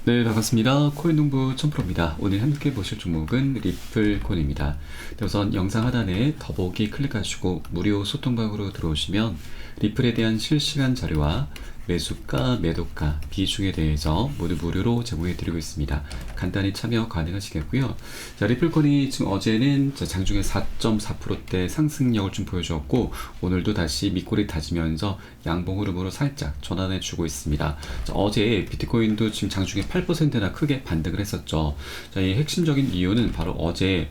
네, 반갑습니다. 코인농부 천프로입니다. 오늘 함께 보실 종목은 리플코인입니다. 우선 영상 하단에 더보기 클릭하시고 무료 소통방으로 들어오시면 리플에 대한 실시간 자료와 매수가, 매도가, 비중에 대해서 모두 무료로 제공해드리고 있습니다. 간단히 참여 가능하시겠고요. 자, 리플코인이 지금 어제는 장중에 4.4%대 상승력을 좀 보여주었고 오늘도 다시 밑꼬리 다지면서 양봉 흐름으로 살짝 전환해주고 있습니다. 자, 어제 비트코인도 지금 장중에 8%나 크게 반등을 했었죠. 자, 이 핵심적인 이유는 바로 어제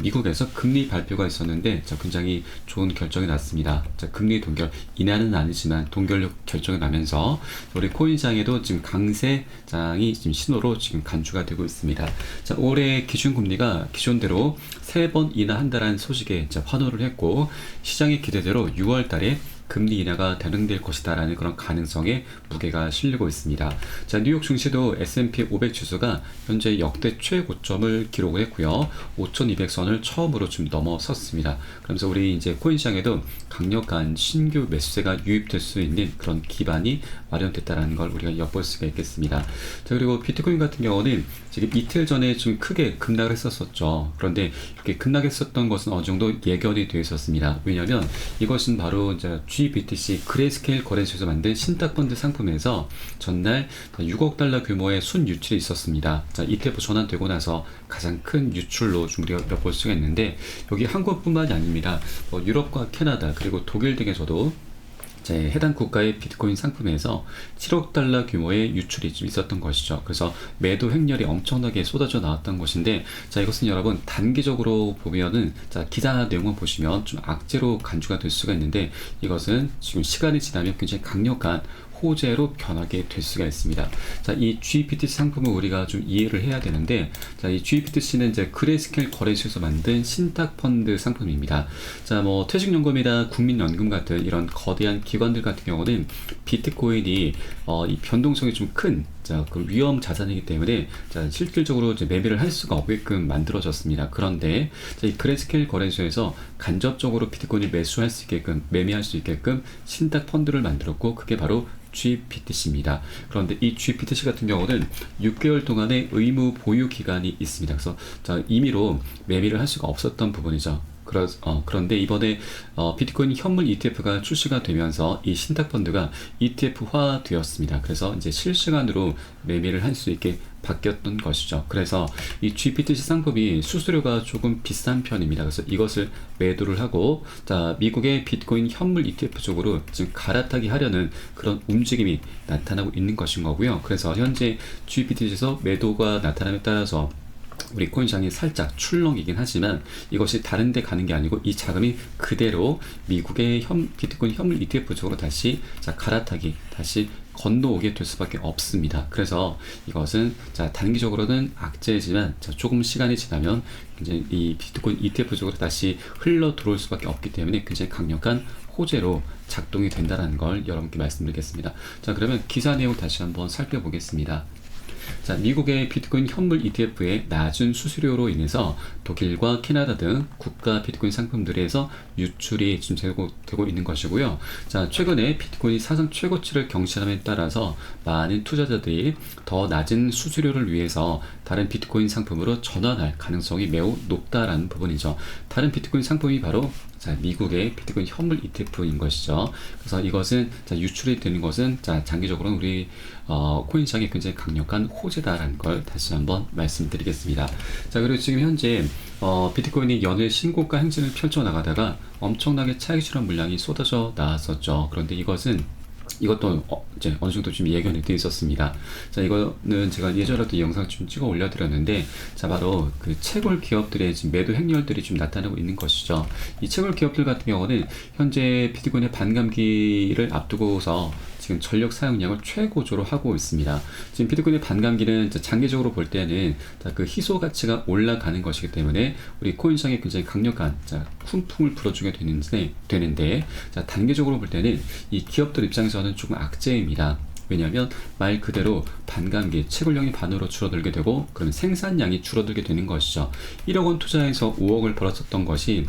미국에서 금리 발표가 있었는데 굉장히 좋은 결정이 났습니다. 자, 금리 동결 인하는 아니지만 동결 결정이 나면서 우리 코인시장에도 지금 강세장이 지금 신호로 지금 간주가 되고 있습니다. 자, 올해 기준금리가 기존대로 3번 인하한다라는 소식에 환호를 했고 시장의 기대대로 6월 달에 금리 인하가 단행될 것이다 라는 그런 가능성에 무게가 실리고 있습니다. 자, 뉴욕 증시도 S&P 500 지수가 현재 역대 최고점을 기록을 했고요. 5,200선을 처음으로 좀 넘어섰습니다. 그러면서 우리 이제 코인 시장에도 강력한 신규 매수세가 유입될 수 있는 그런 기반이 마련됐다라는 걸 우리가 엿볼 수가 있겠습니다. 자, 그리고 비트코인 같은 경우는 지금 이틀 전에 좀 크게 급락을 했었죠. 그런데 이렇게 급락했었던 것은 어느 정도 예견이 되어 있었습니다. 왜냐하면 이것은 바로 이제 GBTC 그레이스케일 거래소에서 만든 신탁펀드 상품에서 전날 6억 달러 규모의 순유출이 있었습니다. 자, ETF 전환되고 나서 가장 큰 유출로 좀 우리가 엿볼 수가 있는데 여기 한국뿐만이 아닙니다. 유럽과 캐나다 그리고 독일 등에서도 해당 국가의 비트코인 상품에서 7억 달러 규모의 유출이 좀 있었던 것이죠. 그래서 매도 횡렬이 엄청나게 쏟아져 나왔던 것인데, 자, 이것은 여러분 단기적으로 보면은, 자, 기사 내용만 보시면 좀 악재로 간주가 될 수가 있는데, 이것은 지금 시간이 지나면 굉장히 강력한 호재로 변하게 될 수가 있습니다. 자, 이 GBTC 상품을 우리가 좀 이해를 해야 되는데, 자, 이 GBTC는 이제 그레이스케일 거래소에서 만든 신탁 펀드 상품입니다. 자, 뭐 퇴직연금이나 국민연금 같은 이런 거대한 기관들 같은 경우는 비트코인이 이 변동성이 좀 큰 그 위험 자산이기 때문에 실질적으로 이제 매매를 할 수가 없게끔 만들어졌습니다. 그런데 이 그레이스케일 거래소에서 간접적으로 비트코인을 매수할 수 있게끔 매매할 수 있게끔 신탁 펀드를 만들었고 그게 바로 GBTC입니다. 그런데 이 GBTC 같은 경우는 6개월 동안의 의무 보유 기간이 있습니다. 그래서 임의로 매매를 할 수가 없었던 부분이죠. 그런데 이번에 비트코인 현물 ETF가 출시가 되면서 이 신탁펀드가 ETF화 되었습니다. 그래서 이제 실시간으로 매매를 할 수 있게 바뀌었던 것이죠. 그래서 이 GBTC 상품이 수수료가 조금 비싼 편입니다. 그래서 이것을 매도를 하고, 자, 미국의 비트코인 현물 ETF 쪽으로 지금 갈아타기 하려는 그런 움직임이 나타나고 있는 것인 거고요. 그래서 현재 GBTC에서 매도가 나타남에 따라서 우리 코인시장이 살짝 출렁이긴 하지만 이것이 다른 데 가는 게 아니고 이 자금이 그대로 미국의 비트코인 현물 ETF 쪽으로 다시 갈아타기, 다시 건너오게 될 수밖에 없습니다. 그래서 이것은 단기적으로는 악재지만 조금 시간이 지나면 이제 이 비트코인 ETF 쪽으로 다시 흘러 들어올 수밖에 없기 때문에 굉장히 강력한 호재로 작동이 된다는 걸 여러분께 말씀드리겠습니다. 자, 그러면 기사 내용 다시 한번 살펴보겠습니다. 자, 미국의 비트코인 현물 ETF의 낮은 수수료로 인해서 독일과 캐나다 등 국가 비트코인 상품들에서 유출이 지금 되고 있는 것이고요. 자, 최근에 비트코인이 사상 최고치를 경신함에 따라서 많은 투자자들이 더 낮은 수수료를 위해서 다른 비트코인 상품으로 전환할 가능성이 매우 높다라는 부분이죠. 다른 비트코인 상품이 바로 미국의 비트코인 현물 ETF인 것이죠. 그래서 이것은 유출이 되는 것은 장기적으로는 우리 코인 시장에 굉장히 강력한 호재다라는 걸 다시 한번 말씀드리겠습니다. 자, 그리고 지금 현재 비트코인이 연일 신고가 행진을 펼쳐나가다가 엄청나게 차익 실현 물량이 쏟아져 나왔었죠. 그런데 이것도 이제 어느 정도 좀 예견이 되어 있었습니다. 자, 이거는 제가 예전에도 이 영상 좀 찍어 올려드렸는데, 자, 바로 그 채굴 기업들의 지금 매도 행렬들이 좀 나타나고 있는 것이죠. 이 채굴 기업들 같은 경우는 현재 비트코인의 반감기를 앞두고서 지금 전력 사용량을 최고조로 하고 있습니다. 지금 비트코인의 반감기는 장기적으로 볼 때는 그 희소 가치가 올라가는 것이기 때문에 우리 코인 시장에 굉장히 강력한 훈풍을 불어주게 되는데 단기적으로 볼 때는 이 기업들 입장에서는 조금 악재입니다. 왜냐하면 말 그대로 반감기 채굴량이 반으로 줄어들게 되고 그러면 생산량이 줄어들게 되는 것이죠. 1억 원 투자해서 5억을 벌었었던 것이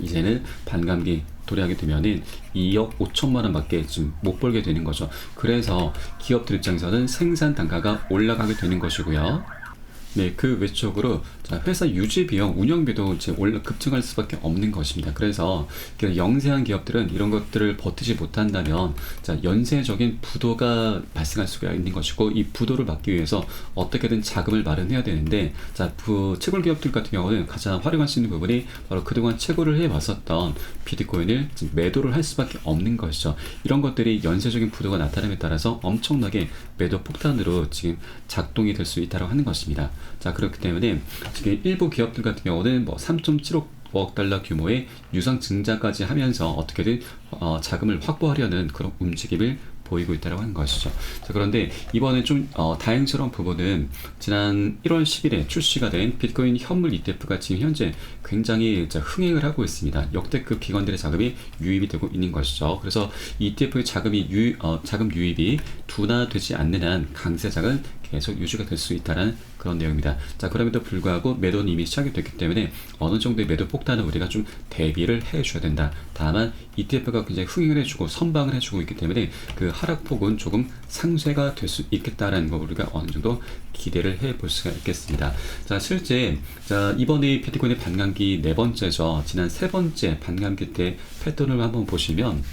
이제는 반감기 도래하게 되면은 2억 5천만 원밖에 지금 못 벌게 되는 거죠. 그래서 기업들 입장에서는 생산 단가가 올라가게 되는 것이고요. 네, 그 외적으로 자, 회사 유지 비용, 운영비도 이제 급증할 수밖에 없는 것입니다. 그래서 영세한 기업들은 이런 것들을 버티지 못한다면 자, 연쇄적인 부도가 발생할 수가 있는 것이고, 이 부도를 막기 위해서 어떻게든 자금을 마련해야 되는데, 자, 채굴 기업들 같은 경우는 가장 활용할 수 있는 부분이 바로 그동안 채굴을 해왔었던 비트코인을 지금 매도를 할 수밖에 없는 것이죠. 이런 것들이 연쇄적인 부도가 나타남에 따라서 엄청나게 매도 폭탄으로 지금 작동이 될 수 있다고 하는 것입니다. 자, 그렇기 때문에 지금 일부 기업들 같은 경우는 뭐 3.75억 달러 규모의 유상 증자까지 하면서 어떻게든 자금을 확보하려는 그런 움직임을 보이고 있다고 하는 것이죠. 자, 그런데 이번에 좀 다행스러운 부분은 지난 1월 10일에 출시가 된 비트코인 현물 ETF가 지금 현재 굉장히 흥행을 하고 있습니다. 역대급 기관들의 자금이 유입이 되고 있는 것이죠. 그래서 ETF의 자금 유입이 둔화되지 않는 한 강세장은 계속 유지가 될 수 있다는 그런 내용입니다. 자, 그럼에도 불구하고 매도는 이미 시작이 됐기 때문에 어느 정도의 매도 폭탄은 우리가 좀 대비를 해줘야 된다. 다만 ETF가 굉장히 흥행을 해주고 선방을 해주고 있기 때문에 그 하락폭은 조금 상쇄가 될 수 있겠다라는 거 우리가 어느 정도 기대를 해볼 수가 있겠습니다. 자, 실제 이번에 비트코인의 반감기 네 번째죠. 지난 세 번째 반감기 때 패턴을 한번 보시면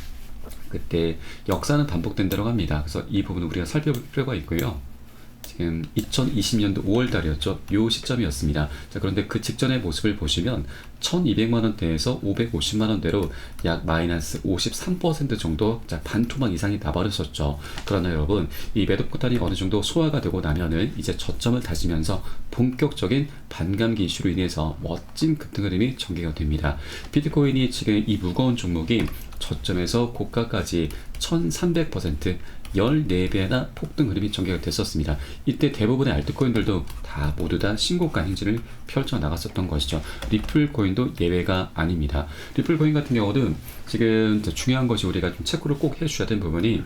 그때 역사는 반복된다고 합니다. 그래서 이 부분은 우리가 살펴볼 필요가 있고요. 지금 2020년도 5월 달이었죠. 요 시점이었습니다. 자, 그런데 그 직전의 모습을 보시면 1200만 원대에서 550만 원대로 약 마이너스 53% 정도 반토막 이상이 나버렸었죠. 그러나 여러분, 이 매도 포탄이 어느 정도 소화가 되고 나면은 이제 저점을 다지면서 본격적인 반감기 이슈로 인해서 멋진 급등 흐름이 전개가 됩니다. 비트코인이 지금 이 무거운 종목이 저점에서 고가까지 1300% 14배나 폭등 흐름이 전개가 됐었습니다. 이때 대부분의 알트코인들도 다 모두 다 신고가 행진을 펼쳐 나갔었던 것이죠. 리플 코인도 예외가 아닙니다. 리플 코인 같은 경우는 지금 중요한 것이 우리가 좀 체크를 꼭 해주셔야 되는 부분이,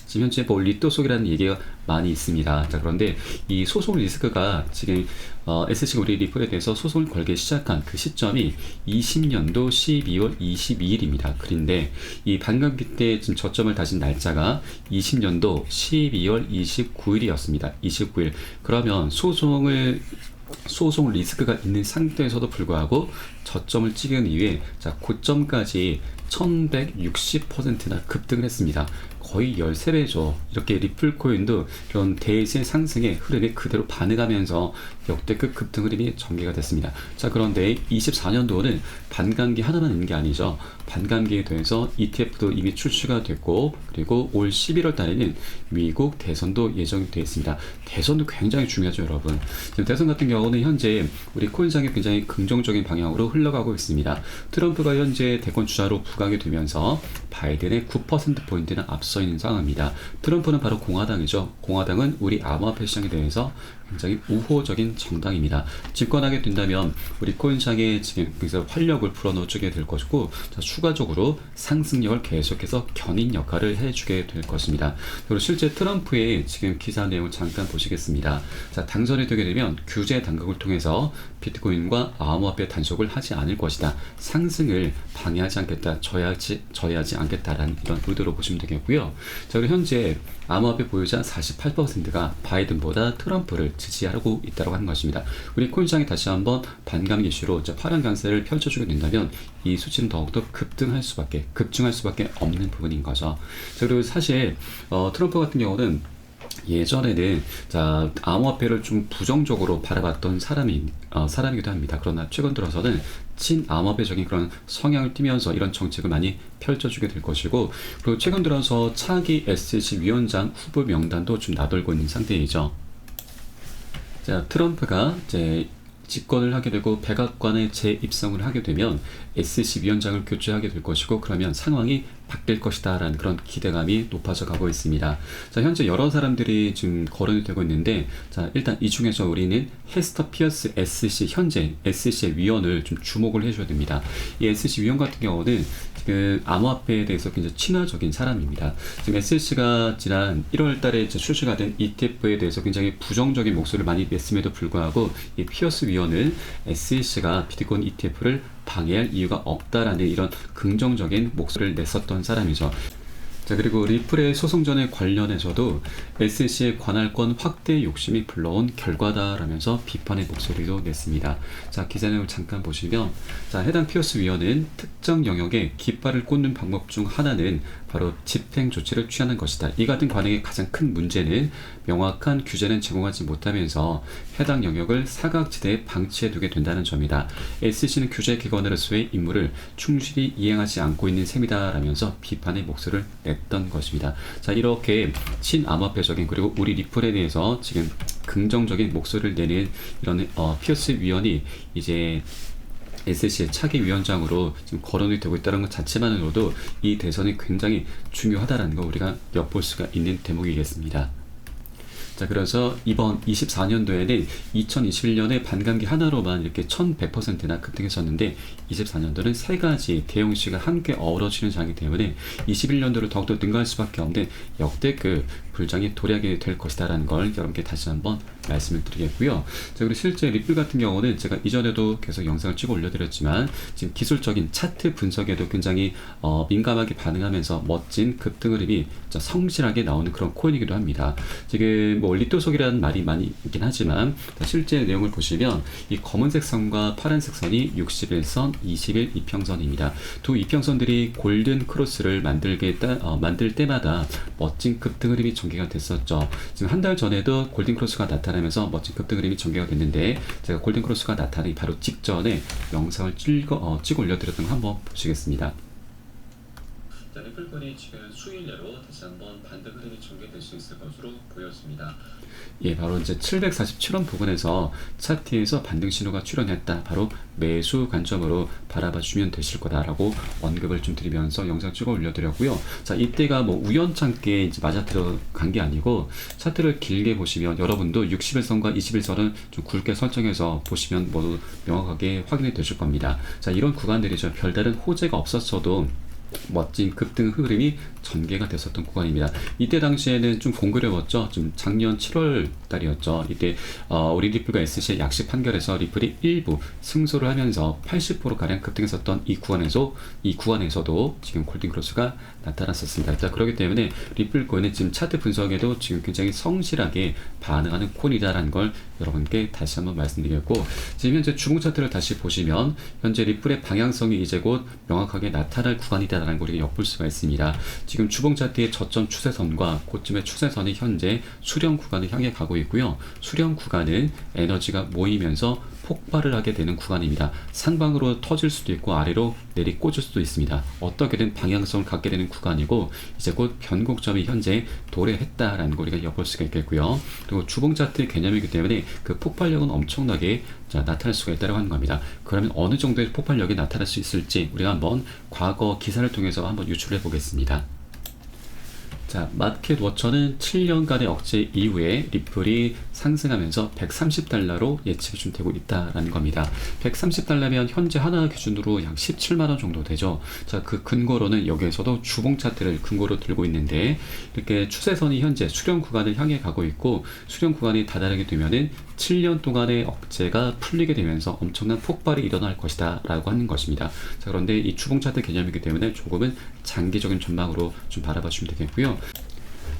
지금 현재 리또 속이라는 얘기가 많이 있습니다. 자, 그런데 이 소송 리스크가 지금 SC가 우리 리플에 대해서 소송을 걸기 시작한 그 시점이 20년도 12월 22일입니다. 그런데 이 반감기 때 지금 저점을 다진 날짜가 20년도 12월 29일이었습니다. 29일. 그러면 소송 리스크가 있는 상태에서도 불구하고 저점을 찍은 이후에 고점까지 1160%나 급등을 했습니다. 거의 13배죠. 이렇게 리플 코인도 그런 대세 상승의 흐름에 그대로 반응하면서 역대급 급등 흐름이 전개가 됐습니다. 자, 그런데 24년도는 반감기 하나만 있는 게 아니죠. 반감기에 대해서 ETF도 이미 출시가 됐고, 그리고 올 11월 달에는 미국 대선도 예정이 되어 있습니다. 대선도 굉장히 중요하죠, 여러분. 지금 대선 같은 경우는 현재 우리 코인상에 굉장히 긍정적인 방향으로 흘러가고 있습니다. 트럼프가 현재 대권 주자로 부각이 되면서 바이든의 9%포인트는 앞서 있는 상황입니다. 트럼프는 바로 공화당이죠. 공화당은 우리 암호화폐 시장에 대해서 굉장히 우호적인 정당입니다. 집권하게 된다면 우리 코인상에 지금 그래서 활력을 불어넣어주게 될 것이고, 자, 추가적으로 상승력을 계속해서 견인 역할을 해주게 될 것입니다. 그리고 실제 트럼프의 지금 기사 내용을 잠깐 보시겠습니다. 자, 당선이 되게 되면 규제 당국을 통해서 비트코인과 암호화폐 단속을 하지 않을 것이다. 상승을 방해하지 않겠다. 저해하지 않겠다라는 이런 의도로 보시면 되겠고요. 자, 그리고 현재 암호화폐 보유자 48%가 바이든보다 트럼프를 지지하고 있다고 하는 것입니다. 우리 코인시장이 다시 한번 반감기 이슈로 파란 강세를 펼쳐주게 된다면 이 수치는 더욱더 급증할 수밖에 없는 부분인 거죠. 자, 그리고 사실 트럼프 같은 경우는 예전에는 암호화폐를 좀 부정적으로 바라봤던 사람이기도 합니다. 그러나 최근 들어서는 친암호화폐적인 그런 성향을 띠면서 이런 정책을 많이 펼쳐주게 될 것이고, 그리고 최근 들어서 차기 SEC 위원장 후보 명단도 좀 나돌고 있는 상태이죠. 자, 트럼프가 이제 집권을 하게 되고 백악관에 재입성을 하게 되면 SEC 위원장을 교체하게 될 것이고, 그러면 상황이 바뀔 것이다 라는 그런 기대감이 높아져 가고 있습니다. 자, 현재 여러 사람들이 지금 거론이 되고 있는데, 자, 일단 이 중에서 우리는 헤스터 피어스 현재 SEC의 위원을 좀 주목을 해줘야 됩니다. 이 SEC 위원 같은 경우는 지금 지금 암호화폐에 대해서 굉장히 친화적인 사람입니다. 지금 SEC가 지난 1월 달에 출시가 된 ETF에 대해서 굉장히 부정적인 목소리를 많이 냈음에도 불구하고 이 피어스 위원은 SEC가 비트코인 ETF를 방해할 이유가 없다라는 이런 긍정적인 목소리를 냈었던 사람이죠. 자, 그리고 리플의 소송전에 관련해서도 SEC의 관할권 확대 욕심이 불러온 결과다라면서 비판의 목소리도 냈습니다. 자, 기사 내용을 잠깐 보시면, 자, 해당 피어스 위원은 특정 영역에 깃발을 꽂는 방법 중 하나는 바로 집행 조치를 취하는 것이다. 이 같은 관행의 가장 큰 문제는 명확한 규제는 제공하지 못하면서 해당 영역을 사각지대에 방치해두게 된다는 점이다. SEC는 규제 기관으로서의 임무를 충실히 이행하지 않고 있는 셈이다 라면서 비판의 목소리를 냈던 것입니다. 자, 이렇게 친암호화폐적인 그리고 우리 리플에 대해서 지금 긍정적인 목소리를 내는 이런 피어스 위원이 이제 SEC의 차기 위원장으로 지금 거론이 되고 있다는 것 자체만으로도 이 대선이 굉장히 중요하다는 거 우리가 엿볼 수가 있는 대목이겠습니다. 자, 그래서 이번 24년도에는 2021년에 반감기 하나로만 이렇게 1100%나 급등했었는데 24년도는 세 가지 대형 이슈가 함께 어우러지는 장이기 때문에 21년도를 더욱더 능가할 수밖에 없는 역대급 불장이 도래하게 될 것이다라는 걸 여러분께 다시 한번 말씀을 드리겠고요. 자, 그리고 실제 리플 같은 경우는 제가 이전에도 계속 영상을 찍어 올려드렸지만 지금 기술적인 차트 분석에도 굉장히 민감하게 반응하면서 멋진 급등 흐름이 성실하게 나오는 그런 코인이기도 합니다. 지금 뭐 리토속이라는 말이 많이 있긴 하지만 실제 내용을 보시면 이 검은색 선과 파란색 선이 61선, 21 이평선입니다. 두 이평선들이 골든 크로스를 만들 때마다 멋진 급등 흐름이 전개가 됐었죠. 지금 한 달 전에도 골든 크로스가 나타나면서 멋진 급등 흐름이 전개가 됐는데 제가 골든 크로스가 나타나기 바로 직전에 영상을 찍어 올려드렸던 거 한번 보시겠습니다. 자, 리플코인이 지금 수일 내로 다시 한번 반등 흐름이 전개될 수 있을 것으로 보여집니다. 예, 바로 이제 747원 부근에서 차트에서 반등 신호가 출현했다. 바로 매수 관점으로 바라봐 주면 되실 거다라고 언급을 좀 드리면서 영상 찍어 올려드렸고요. 자, 이때가 뭐 우연찮게 이제 맞아 들어간 게 아니고 차트를 길게 보시면 여러분도 61선과 21선은 좀 굵게 설정해서 보시면 모두 명확하게 확인이 되실 겁니다. 자, 이런 구간들이죠. 별다른 호재가 없었어도 멋진 급등 흐름이 전개가 됐었던 구간입니다. 이때 당시에는 좀 공교로웠죠. 좀 작년 7월 달이었죠. 이때 우리 리플과 SC의 약식 판결에서 리플이 일부 승소를 하면서 80%가량 급등했었던 이 구간에서도 지금 골든 크로스가 나타났었습니다. 자, 그렇기 때문에 리플 코인은 지금 차트 분석에도 지금 굉장히 성실하게 반응하는 코인이다라는 걸 여러분께 다시 한번 말씀드리겠고, 지금 현재 주봉 차트를 다시 보시면 현재 리플의 방향성이 이제 곧 명확하게 나타날 구간이다라는 걸 우리가 엿볼 수가 있습니다. 지금 주봉 차트의 저점 추세선과 고점의 추세선이 현재 수렴 구간을 향해 가고 있고요. 수렴 구간은 에너지가 모이면서 폭발을 하게 되는 구간입니다. 상방으로 터질 수도 있고 아래로 내리꽂을 수도 있습니다. 어떻게든 방향성을 갖게 되는 구간이고 이제 곧 변곡점이 현재 도래했다라는 걸 우리가 엿볼 수가 있겠고요. 그리고 주봉 차트의 개념이기 때문에 그 폭발력은 엄청나게 나타날 수가 있다고 하는 겁니다. 그러면 어느 정도의 폭발력이 나타날 수 있을지 우리가 한번 과거 기사를 통해서 한번 유출해 보겠습니다. 자, 마켓 워처는 7년간의 억제 이후에 리플이 상승하면서 130달러로 예측이 좀 되고 있다라는 겁니다. 130달러면 현재 하나 기준으로 약 17만원 정도 되죠. 자, 그 근거로는 여기에서도 주봉 차트를 근거로 들고 있는데 이렇게 추세선이 현재 수렴 구간을 향해 가고 있고 수렴 구간이 다다르게 되면은 7년 동안의 억제가 풀리게 되면서 엄청난 폭발이 일어날 것이다 라고 하는 것입니다. 자, 그런데 이 주봉 차트 개념이기 때문에 조금은 장기적인 전망으로 좀 바라봐 주면 되겠고요.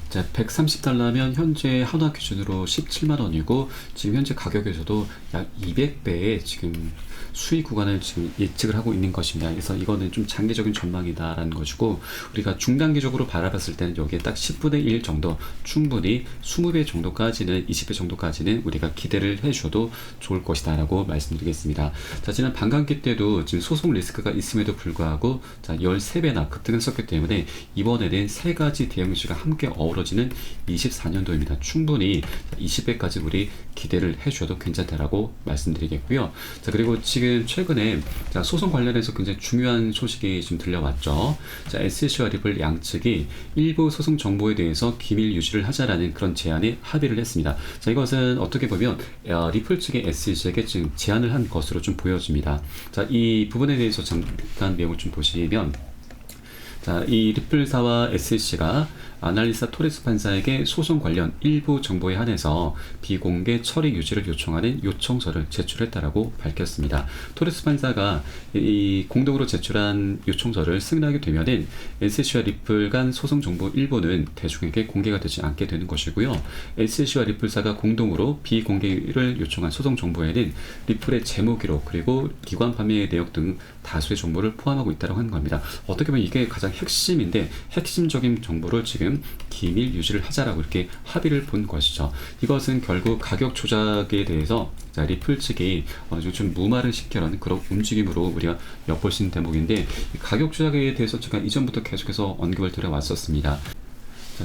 자, 130달러면 현재 한화 기준으로 17만원이고 지금 현재 가격에서도 약 200배의 지금 수익 구간을 지금 예측을 하고 있는 것입니다. 그래서 이거는 좀 장기적인 전망이다라는 것이고 우리가 중단기적으로 바라봤을 때는 여기에 딱 10분의 1 정도 충분히 20배 정도까지는 20배 정도까지는 우리가 기대를 해줘도 좋을 것이다 라고 말씀드리겠습니다. 자, 지난 반감기 때도 지금 소송 리스크가 있음에도 불구하고 자, 13배나 급등했었기 때문에 이번에는 세 가지 대형 이슈가 함께 어우러지는 24년도입니다. 충분히 20배까지 우리 기대를 해줘도 괜찮다라고 말씀드리겠고요. 자, 그리고 지금 최근에 자, 소송 관련해서 굉장히 중요한 소식이 지금 들려왔죠. 자, SEC와 리플 양측이 일부 소송 정보에 대해서 기밀 유지를 하자라는 그런 제안에 합의를 했습니다. 자, 이것은 어떻게 보면 리플 측의 SEC에게 지금 제안을 한 것으로 좀 보여집니다. 자, 이 부분에 대해서 잠깐 내용을 좀 보시면 자, 이 리플사와 SC가 아날리사 토레스 판사에게 소송 관련 일부 정보에 한해서 비공개 처리 유지를 요청하는 요청서를 제출했다라고 밝혔습니다. 토레스 판사가 이 공동으로 제출한 요청서를 승인하게 되면은 SC와 리플 간 소송 정보 일부는 대중에게 공개가 되지 않게 되는 것이고요. SC와 리플사가 공동으로 비공개를 요청한 소송 정보에는 리플의 재무 기록 그리고 기관 판매 내역 등 다수의 정보를 포함하고 있다고 하는 겁니다. 어떻게 보면 이게 가장 핵심인데 핵심적인 정보를 지금 기밀 유지를 하자라고 이렇게 합의를 본 것이죠. 이것은 결국 가격 조작에 대해서 자, 리플 측이 좀 무마를 시켜라는 그런 움직임으로 우리가 엿볼 수 있는 대목인데 가격 조작에 대해서 제가 이전부터 계속해서 언급을 드려왔었습니다.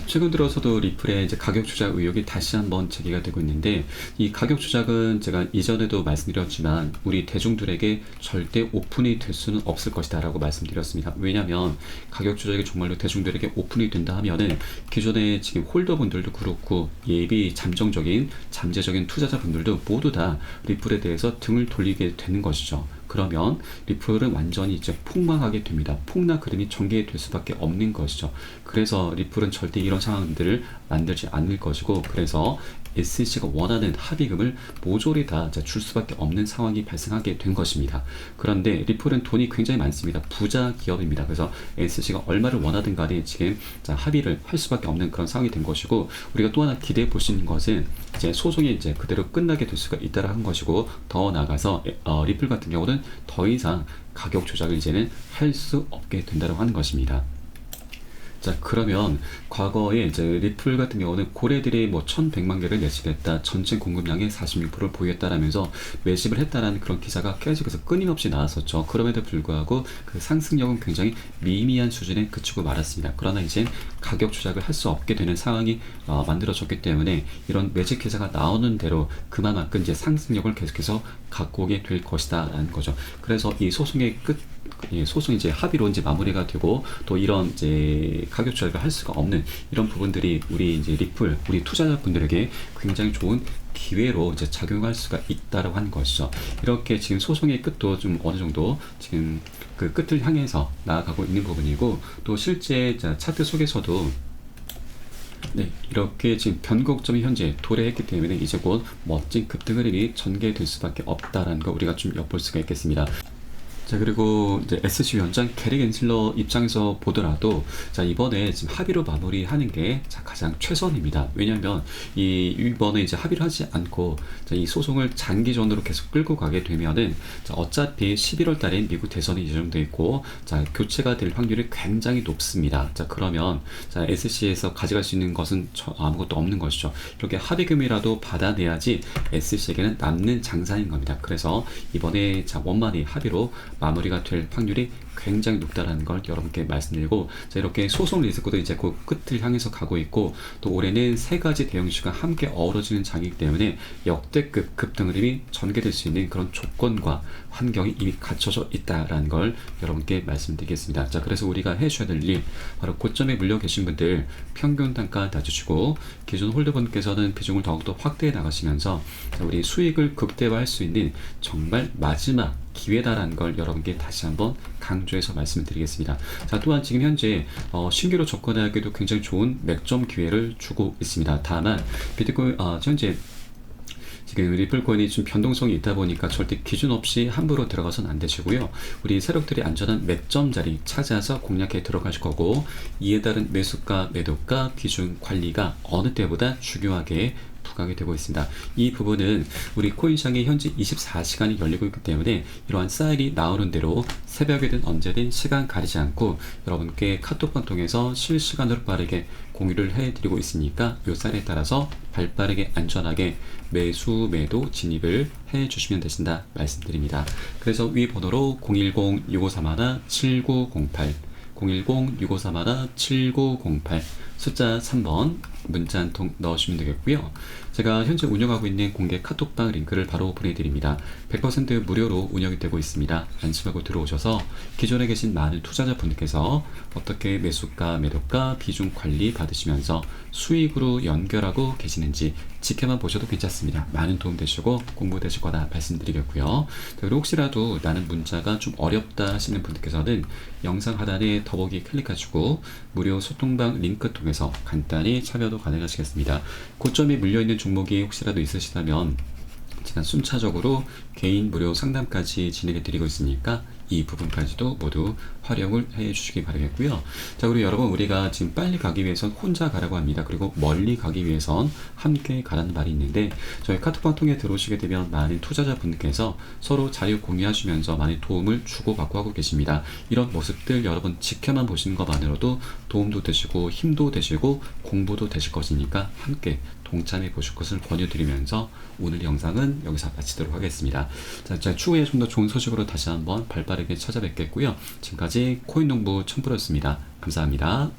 최근 들어서도 리플의 이제 가격 조작 의혹이 다시 한번 제기가 되고 있는데 이 가격 조작은 제가 이전에도 말씀드렸지만 우리 대중들에게 절대 오픈이 될 수는 없을 것이다 라고 말씀드렸습니다. 왜냐하면 가격 조작이 정말로 대중들에게 오픈이 된다 하면은 기존에 지금 홀더분들도 그렇고 예비 잠정적인 잠재적인 투자자분들도 모두 다 리플에 대해서 등을 돌리게 되는 것이죠. 그러면 리플은 완전히 이제 폭망하게 됩니다. 폭락 그림이 전개될 수밖에 없는 것이죠. 그래서 리플은 절대 이런 상황들을 만들지 않을 것이고 그래서 SC가 원하는 합의금을 모조리 다 줄 수밖에 없는 상황이 발생하게 된 것입니다. 그런데 리플은 돈이 굉장히 많습니다. 부자 기업입니다. 그래서 SC가 얼마를 원하든 간에 지금 합의를 할 수밖에 없는 그런 상황이 된 것이고 우리가 또 하나 기대해 볼 수 있는 것은 이제 소송이 이제 그대로 끝나게 될 수가 있다라 한 것이고 더 나아가서 리플 같은 경우는 더 이상 가격 조작을 이제는 할 수 없게 된다고 하는 것입니다. 자, 그러면 과거에 이제 리플 같은 경우는 고래들이 뭐 1100만 개를 매집했다, 전체 공급량의 46%를 보유했다라면서 매집을 했다라는 그런 기사가 계속해서 끊임없이 나왔었죠. 그럼에도 불구하고 그 상승력은 굉장히 미미한 수준에 그치고 말았습니다. 그러나 이제 가격 조작을 할 수 없게 되는 상황이 만들어졌기 때문에 이런 매집 기사가 나오는 대로 그만큼 이제 상승력을 계속해서 갖고 오게 될 것이다라는 거죠. 그래서 이 소송의 소송이 이제 합의로 이제 마무리가 되고 또 이런 이제 가격 조작을 할 수가 없는 이런 부분들이 우리 이제 리플 우리 투자자분들에게 굉장히 좋은 기회로 이제 작용할 수가 있다라고 하는 것이죠. 이렇게 지금 소송의 끝도 좀 어느 정도 지금 그 끝을 향해서 나아가고 있는 부분이고 또 실제 차트 속에서도 네, 이렇게 지금 변곡점이 현재 도래했기 때문에 이제 곧 멋진 급등 흐름이 전개될 수밖에 없다라는 거 우리가 좀 엿볼 수가 있겠습니다. 자, 그리고 이제 SC 위원장 게리 겐슬러 입장에서 보더라도 자, 이번에 지금 합의로 마무리하는 게 가장 최선입니다. 왜냐하면 이번에 이제 합의를 하지 않고 이 소송을 장기전으로 계속 끌고 가게 되면은 어차피 11월 달에 미국 대선이 예정돼 있고 교체가 될 확률이 굉장히 높습니다. 자, 그러면 SC에서 가져갈 수 있는 것은 아무것도 없는 것이죠. 이렇게 합의금이라도 받아내야지 SC에게는 남는 장사인 겁니다. 그래서 이번에 원만히 합의로 마무리가 될 확률이 굉장히 높다라는 걸 여러분께 말씀드리고 이렇게 소송 리스크도 이제 그 끝을 향해서 가고 있고 또 올해는 세 가지 대형 이슈가 함께 어우러지는 장이기 때문에 역대급 급등 흐름이 전개될 수 있는 그런 조건과 환경이 이미 갖춰져 있다라는 걸 여러분께 말씀드리겠습니다. 자, 그래서 우리가 해주셔야 될 일 바로 고점에 물려 계신 분들 평균 단가 낮추시고 기존 홀더분께서는 비중을 더욱더 확대해 나가시면서 우리 수익을 극대화할 수 있는 정말 마지막 기회다라는 걸 여러분께 다시 한번 강조해서 말씀드리겠습니다. 자, 또한 지금 현재 신규로 접근하기도 굉장히 좋은 맥점 기회를 주고 있습니다. 다만 비트코인 현재 지금 리플코인이 좀 변동성이 있다 보니까 절대 기준 없이 함부로 들어가서는 안 되시고요. 우리 세력들이 안전한 맥점 자리 찾아서 공략해 들어가실 거고 이에 따른 매수가, 매도가, 기준 관리가 어느 때보다 중요하게 부각이 되고 있습니다. 이 부분은 우리 코인시장이 현재 24시간이 열리고 있기 때문에 이러한 사인이 나오는 대로 새벽이든 언제든 시간 가리지 않고 여러분께 카톡방 통해서 실시간으로 빠르게 공유를 해드리고 있으니까 이 사인에 따라서 발빠르게 안전하게 매수, 매도, 진입을 해주시면 되신다 말씀드립니다. 그래서 위 번호로 010-6531-7908 010-6531-7908 숫자 3번 문자 한 통 넣으시면 되겠고요. 제가 현재 운영하고 있는 공개 카톡방 링크를 바로 보내드립니다. 100% 무료로 운영이 되고 있습니다. 안심하고 들어오셔서 기존에 계신 많은 투자자분들께서 어떻게 매수가, 매도가, 비중 관리 받으시면서 수익으로 연결하고 계시는지 지켜만 보셔도 괜찮습니다. 많은 도움 되시고 공부 되실 거다 말씀드리겠고요. 그리고 혹시라도 나는 문자가 좀 어렵다 하시는 분들께서는 영상 하단에 더보기 클릭하시고 무료 소통방 링크 통해서 간단히 참여도 가능하시겠습니다. 고점이 물려있는 종목이 혹시라도 있으시다면 제가 순차적으로 개인 무료 상담까지 진행해 드리고 있으니까 이 부분까지도 모두 활용을 해 주시기 바라겠고요. 자, 그리고 여러분, 우리가 지금 빨리 가기 위해선 혼자 가라고 합니다. 그리고 멀리 가기 위해선 함께 가라는 말이 있는데, 저희 카톡방 통해 들어오시게 되면 많은 투자자분들께서 서로 자유 공유하시면서 많은 도움을 주고받고 하고 계십니다. 이런 모습들 여러분 지켜만 보시는 것만으로도 도움도 되시고 힘도 되시고 공부도 되실 것이니까 함께 동참해 보실 것을 권유드리면서 오늘 영상은 여기서 마치도록 하겠습니다. 자, 추후에 좀 더 좋은 소식으로 다시 한번 발빠르게 찾아뵙겠고요. 지금까지 코인농부 첨프로였습니다. 감사합니다.